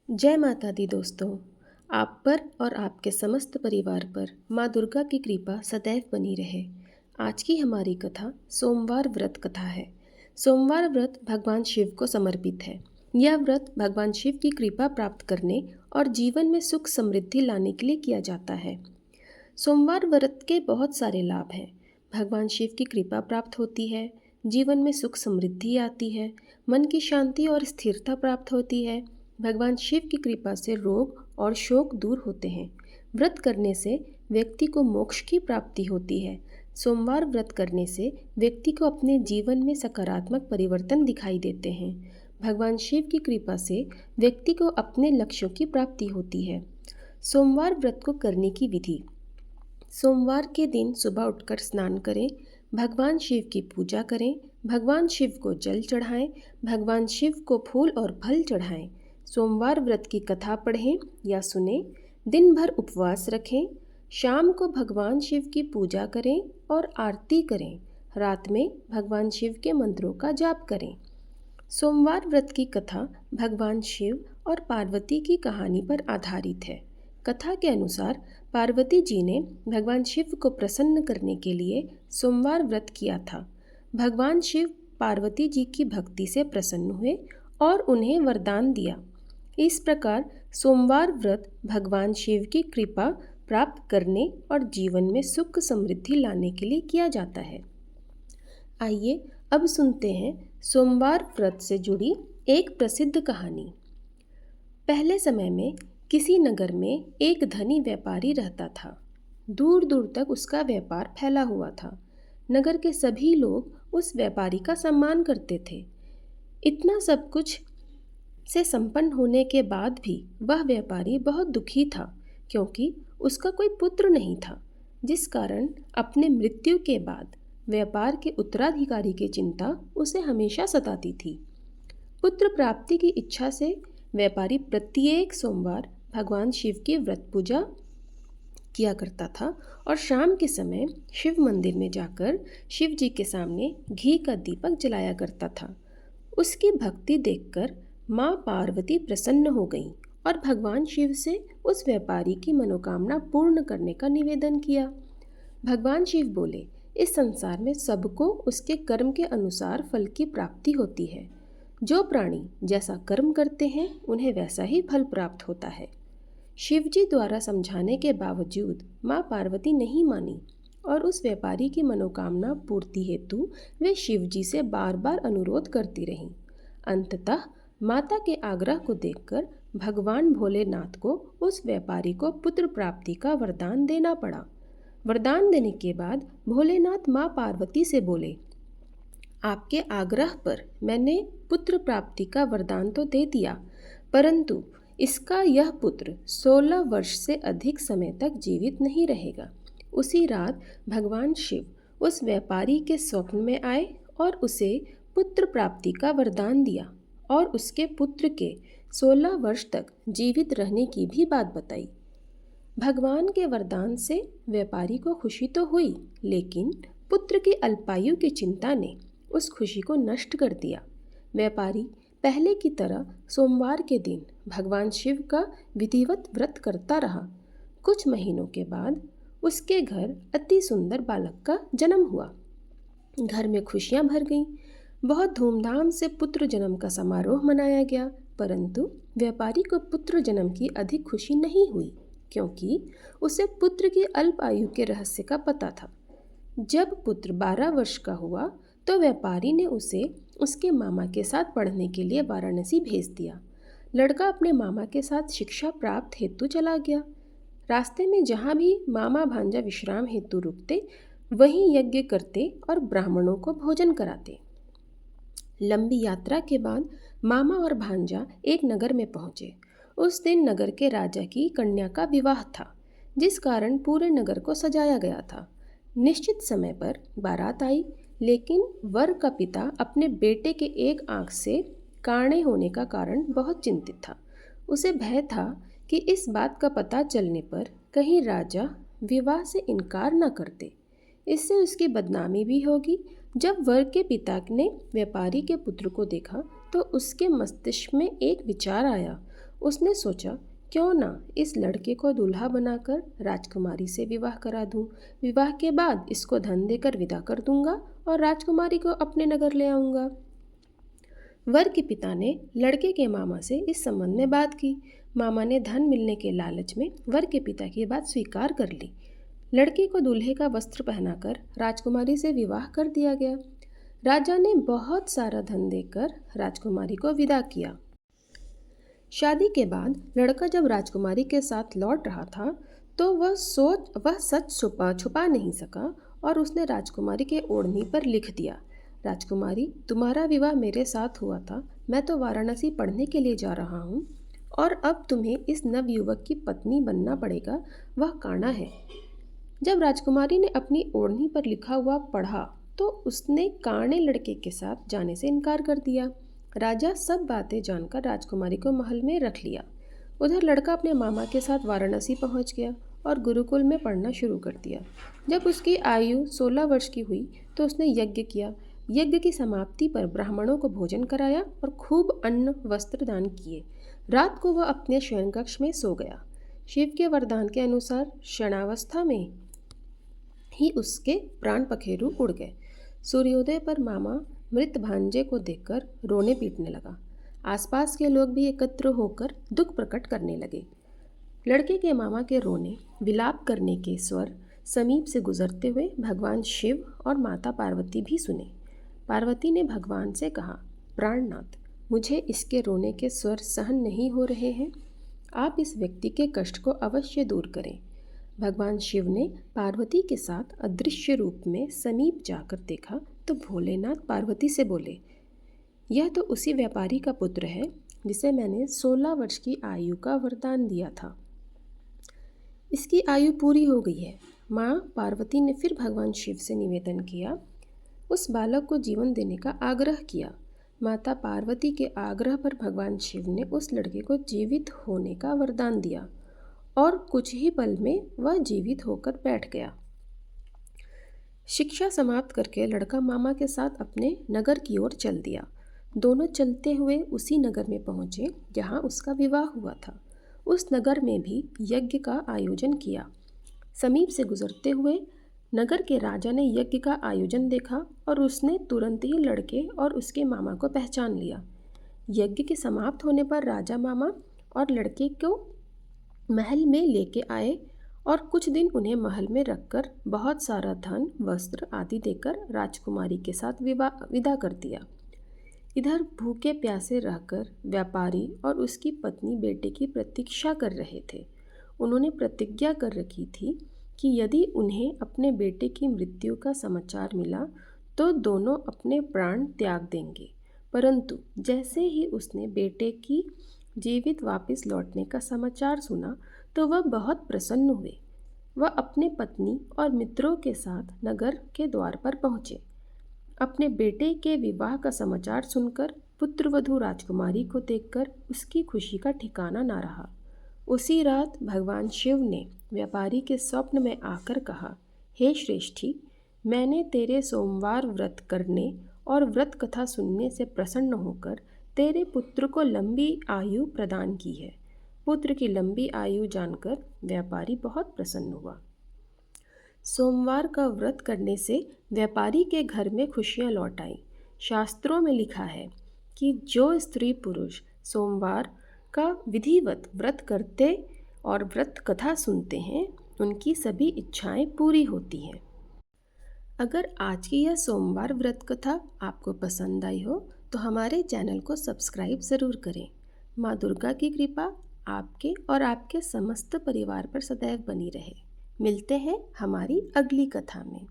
जय माता दी दोस्तों। आप पर और आपके समस्त परिवार पर माँ दुर्गा की कृपा सदैव बनी रहे। आज की हमारी कथा सोमवार व्रत कथा है। सोमवार व्रत भगवान शिव को समर्पित है। यह व्रत भगवान शिव की कृपा प्राप्त करने और जीवन में सुख समृद्धि लाने के लिए किया जाता है। सोमवार व्रत के बहुत सारे लाभ हैं। भगवान शिव की कृपा प्राप्त होती है, जीवन में सुख समृद्धि आती है, मन की शांति और स्थिरता प्राप्त होती है। भगवान शिव की कृपा से रोग और शोक दूर होते हैं। व्रत करने से व्यक्ति को मोक्ष की प्राप्ति होती है। सोमवार व्रत करने से व्यक्ति को अपने जीवन में सकारात्मक परिवर्तन दिखाई देते हैं। भगवान शिव की कृपा से व्यक्ति को अपने लक्ष्यों की प्राप्ति होती है। सोमवार व्रत को करने की विधि। सोमवार के दिन सुबह उठकर स्नान करें, भगवान शिव की पूजा करें, भगवान शिव को जल चढ़ाएं, भगवान शिव को फूल और फल चढ़ाएं। सोमवार व्रत की कथा पढ़ें या सुनें, दिन भर उपवास रखें, शाम को भगवान शिव की पूजा करें और आरती करें, रात में भगवान शिव के मंत्रों का जाप करें। सोमवार व्रत की कथा भगवान शिव और पार्वती की कहानी पर आधारित है। कथा के अनुसार पार्वती जी ने भगवान शिव को प्रसन्न करने के लिए सोमवार व्रत किया था। भगवान शिव पार्वती जी की भक्ति से प्रसन्न हुए और उन्हें वरदान दिया। इस प्रकार सोमवार व्रत भगवान शिव की कृपा प्राप्त करने और जीवन में सुख समृद्धि लाने के लिए किया जाता है। आइए अब सुनते हैं सोमवार व्रत से जुड़ी एक प्रसिद्ध कहानी। पहले समय में किसी नगर में एक धनी व्यापारी रहता था। दूर दूर तक उसका व्यापार फैला हुआ था। नगर के सभी लोग उस व्यापारी का सम्मान करते थे। इतना सब कुछ से संपन्न होने के बाद भी वह व्यापारी बहुत दुखी था, क्योंकि उसका कोई पुत्र नहीं था, जिस कारण अपने मृत्यु के बाद व्यापार के उत्तराधिकारी की चिंता उसे हमेशा सताती थी। पुत्र प्राप्ति की इच्छा से व्यापारी प्रत्येक सोमवार भगवान शिव की व्रत पूजा किया करता था और शाम के समय शिव मंदिर में जाकर शिव जी के सामने घी का दीपक जलाया करता था। उसकी भक्ति देखकर माँ पार्वती प्रसन्न हो गईं और भगवान शिव से उस व्यापारी की मनोकामना पूर्ण करने का निवेदन किया। भगवान शिव बोले, इस संसार में सबको उसके कर्म के अनुसार फल की प्राप्ति होती है। जो प्राणी जैसा कर्म करते हैं उन्हें वैसा ही फल प्राप्त होता है। शिवजी द्वारा समझाने के बावजूद माँ पार्वती नहीं मानी और उस व्यापारी की मनोकामना पूर्ति हेतु वे शिवजी से बार बार अनुरोध करती रहीं। अंततः माता के आग्रह को देखकर भगवान भोलेनाथ को उस व्यापारी को पुत्र प्राप्ति का वरदान देना पड़ा। वरदान देने के बाद भोलेनाथ माँ पार्वती से बोले, आपके आग्रह पर मैंने पुत्र प्राप्ति का वरदान तो दे दिया, परंतु इसका यह पुत्र 16 वर्ष से अधिक समय तक जीवित नहीं रहेगा। उसी रात भगवान शिव उस व्यापारी के स्वप्न में आए और उसे पुत्र प्राप्ति का वरदान दिया और उसके पुत्र के 16 वर्ष तक जीवित रहने की भी बात बताई। भगवान के वरदान से व्यापारी को खुशी तो हुई, लेकिन पुत्र की अल्पायु की चिंता ने उस खुशी को नष्ट कर दिया। व्यापारी पहले की तरह सोमवार के दिन भगवान शिव का विधिवत व्रत करता रहा। कुछ महीनों के बाद उसके घर अति सुंदर बालक का जन्म हुआ। घर में खुशियां भर गईं। बहुत धूमधाम से पुत्र जन्म का समारोह मनाया गया, परंतु व्यापारी को पुत्र जन्म की अधिक खुशी नहीं हुई, क्योंकि उसे पुत्र की अल्प आयु के रहस्य का पता था। जब पुत्र 12 वर्ष का हुआ तो व्यापारी ने उसे उसके मामा के साथ पढ़ने के लिए वाराणसी भेज दिया। लड़का अपने मामा के साथ शिक्षा प्राप्त हेतु चला गया। रास्ते में जहाँ भी मामा भांजा विश्राम हेतु रुकते, वहीं यज्ञ करते और ब्राह्मणों को भोजन कराते। लंबी यात्रा के बाद मामा और भांजा एक नगर में पहुँचे। उस दिन नगर के राजा की कन्या का विवाह था, जिस कारण पूरे नगर को सजाया गया था। निश्चित समय पर बारात आई, लेकिन वर का पिता अपने बेटे के एक आंख से काणे होने का कारण बहुत चिंतित था। उसे भय था कि इस बात का पता चलने पर कहीं राजा विवाह से इनकार न करते, इससे उसकी बदनामी भी होगी। जब वर के पिता ने व्यापारी के पुत्र को देखा तो उसके मस्तिष्क में एक विचार आया। उसने सोचा, क्यों ना इस लड़के को दूल्हा बनाकर राजकुमारी से विवाह करा दूं। विवाह के बाद इसको धन देकर विदा कर दूंगा और राजकुमारी को अपने नगर ले आऊंगा। वर के पिता ने लड़के के मामा से इस संबंध में बात की। मामा ने धन मिलने के लालच में वर के पिता की बात स्वीकार कर ली। लड़के को दूल्हे का वस्त्र पहनाकर राजकुमारी से विवाह कर दिया गया। राजा ने बहुत सारा धन देकर राजकुमारी को विदा किया। शादी के बाद लड़का जब राजकुमारी के साथ लौट रहा था तो वह सच छुपा नहीं सका और उसने राजकुमारी के ओढ़नी पर लिख दिया, राजकुमारी, तुम्हारा विवाह मेरे साथ हुआ था। मैं तो वाराणसी पढ़ने के लिए जा रहा हूँ और अब तुम्हें इस नवयुवक की पत्नी बनना पड़ेगा। वह काना है। जब राजकुमारी ने अपनी ओढ़नी पर लिखा हुआ पढ़ा तो उसने काणे लड़के के साथ जाने से इनकार कर दिया। राजा सब बातें जानकर राजकुमारी को महल में रख लिया। उधर लड़का अपने मामा के साथ वाराणसी पहुंच गया और गुरुकुल में पढ़ना शुरू कर दिया। जब उसकी आयु 16 वर्ष की हुई तो उसने यज्ञ किया। यज्ञ की समाप्ति पर ब्राह्मणों को भोजन कराया और खूब अन्न वस्त्र दान किए। रात को वह अपने शयन कक्ष में सो गया। शिव के वरदान के अनुसार क्षणावस्था में ही उसके प्राण पखेरु उड़ गए। सूर्योदय पर मामा मृत भांजे को देखकर रोने पीटने लगा। आसपास के लोग भी एकत्र होकर दुख प्रकट करने लगे। लड़के के मामा के रोने विलाप करने के स्वर समीप से गुजरते हुए भगवान शिव और माता पार्वती भी सुने। पार्वती ने भगवान से कहा, प्राणनाथ, मुझे इसके रोने के स्वर सहन नहीं हो रहे हैं। आप इस व्यक्ति के कष्ट को अवश्य दूर करें। भगवान शिव ने पार्वती के साथ अदृश्य रूप में समीप जाकर देखा तो भोलेनाथ पार्वती से बोले, यह तो उसी व्यापारी का पुत्र है जिसे मैंने 16 वर्ष की आयु का वरदान दिया था। इसकी आयु पूरी हो गई है। माँ पार्वती ने फिर भगवान शिव से निवेदन किया, उस बालक को जीवन देने का आग्रह किया। माता पार्वती के आग्रह पर भगवान शिव ने उस लड़के को जीवित होने का वरदान दिया और कुछ ही पल में वह जीवित होकर बैठ गया। शिक्षा समाप्त करके लड़का मामा के साथ अपने नगर की ओर चल दिया। दोनों चलते हुए उसी नगर में पहुँचे जहाँ उसका विवाह हुआ था। उस नगर में भी यज्ञ का आयोजन किया। समीप से गुजरते हुए नगर के राजा ने यज्ञ का आयोजन देखा और उसने तुरंत ही लड़के और उसके मामा को पहचान लिया। यज्ञ के समाप्त होने पर राजा मामा और लड़के को महल में लेके आए और कुछ दिन उन्हें महल में रखकर बहुत सारा धन वस्त्र आदि देकर राजकुमारी के साथ विदा कर दिया। इधर भूखे प्यासे रहकर व्यापारी और उसकी पत्नी बेटे की प्रतीक्षा कर रहे थे। उन्होंने प्रतिज्ञा कर रखी थी कि यदि उन्हें अपने बेटे की मृत्यु का समाचार मिला तो दोनों अपने प्राण त्याग देंगे। परंतु जैसे ही उसने बेटे की जीवित वापस लौटने का समाचार सुना तो वह बहुत प्रसन्न हुए। वह अपने पत्नी और मित्रों के साथ नगर के द्वार पर पहुँचे। अपने बेटे के विवाह का समाचार सुनकर पुत्रवधू राजकुमारी को देखकर उसकी खुशी का ठिकाना ना रहा। उसी रात भगवान शिव ने व्यापारी के स्वप्न में आकर कहा, हे श्रेष्ठी, मैंने तेरे सोमवार व्रत करने और व्रत कथा सुनने से प्रसन्न होकर तेरे पुत्र को लंबी आयु प्रदान की है। पुत्र की लंबी आयु जानकर व्यापारी बहुत प्रसन्न हुआ। सोमवार का व्रत करने से व्यापारी के घर में खुशियां लौट आईं। शास्त्रों में लिखा है कि जो स्त्री पुरुष सोमवार का विधिवत व्रत करते और व्रत कथा सुनते हैं उनकी सभी इच्छाएं पूरी होती हैं। अगर आज की यह सोमवार व्रत कथा आपको पसंद आई हो तो हमारे चैनल को सब्सक्राइब ज़रूर करें। माँ दुर्गा की कृपा आपके और आपके समस्त परिवार पर सदैव बनी रहे। मिलते हैं हमारी अगली कथा में।